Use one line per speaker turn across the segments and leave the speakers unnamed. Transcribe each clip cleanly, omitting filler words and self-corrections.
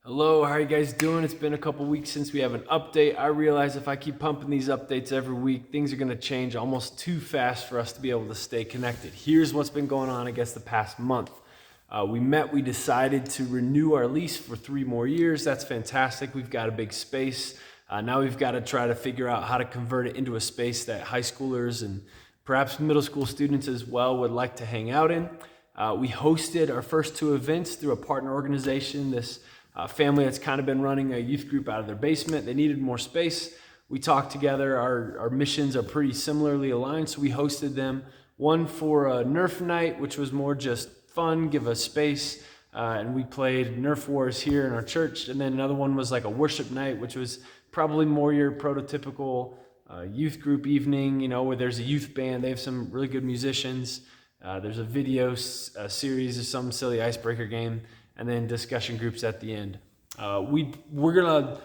Hello, how are you guys doing? It's been a couple weeks since we have an update. I realize if I keep pumping these updates every week, things are going to change almost too fast for us to be able to stay connected. Here's what's been going on, I guess, the past month. We decided to renew our lease for 3 more years. That's fantastic. We've got a big space. Now we've got to try to figure out how to convert it into a space that high schoolers and perhaps middle school students as well would like to hang out in. We hosted our first 2 events through a partner organization, this family that's kind of been running a youth group out of their basement. They needed more space. We talked together. Our missions are pretty similarly aligned, so we hosted them. One for a Nerf night, which was more just fun, give us space, and we played Nerf Wars here in our church. And then another one was like a worship night, which was probably more your prototypical youth group evening, where there's a youth band. They have some really good musicians. There's a video series of some silly icebreaker game, and then discussion groups at the end. We're gonna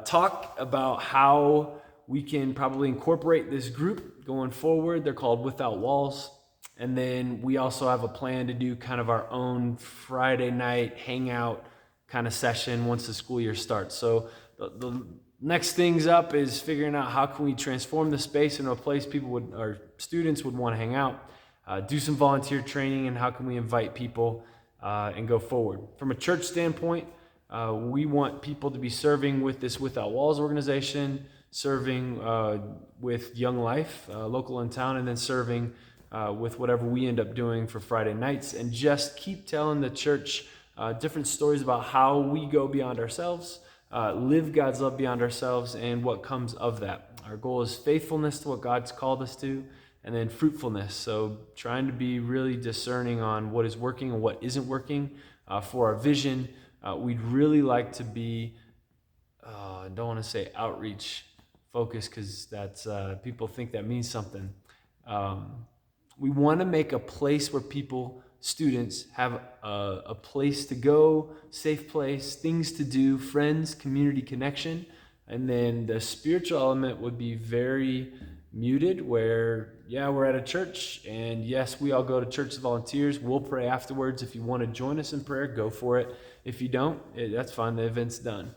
talk about how we can probably incorporate this group going forward. They're called Without Walls. And then we also have a plan to do kind of our own Friday night hangout kind of session once the school year starts. So the next things up is figuring out how can we transform the space into a place our students would want to hang out, do some volunteer training, and how can we invite people and go forward. From a church standpoint, we want people to be serving with this Without Walls organization, serving with Young Life, local in town, and then serving with whatever we end up doing for Friday nights, and just keep telling the church different stories about how we go beyond ourselves, live God's love beyond ourselves, and what comes of that. Our goal is faithfulness to what God's called us to, and then fruitfulness. So trying to be really discerning on what is working and what isn't working for our vision. We'd really like to be, I don't want to say outreach focused because that's people think that means something. We want to make a place where students have a place to go, safe place, things to do, friends, community connection. And then the spiritual element would be very muted, where, we're at a church, and yes, we all go to church as volunteers. We'll pray afterwards. If you want to join us in prayer, go for it. If you don't, that's fine. The event's done.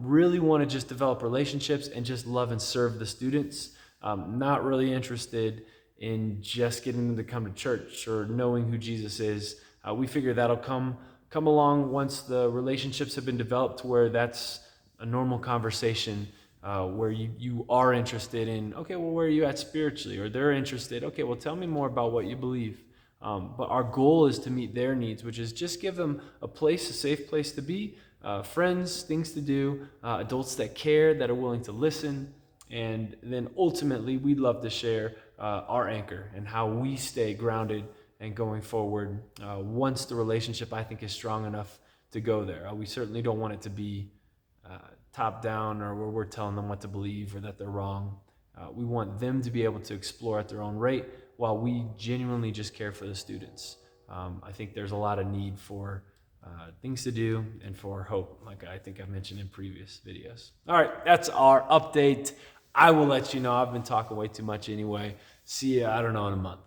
Really want to just develop relationships and just love and serve the students. Not really interested in just getting them to come to church or knowing who Jesus is. We figure that'll come along once the relationships have been developed to where that's a normal conversation, where you are interested in, okay, well, where are you at spiritually? Or they're interested, okay, well, tell me more about what you believe. But our goal is to meet their needs, which is just give them a safe place to be, friends, things to do, adults that care, that are willing to listen. And then ultimately, we'd love to share our anchor and how we stay grounded and going forward once the relationship, I think, is strong enough to go there. We certainly don't want it to be top down, or where we're telling them what to believe or that they're wrong. We want them to be able to explore at their own rate while we genuinely just care for the students. I think there's a lot of need for things to do and for hope, like I think I've mentioned in previous videos. All right, that's our update. I will let you know. I've been talking way too much anyway. See ya, I don't know, in a month.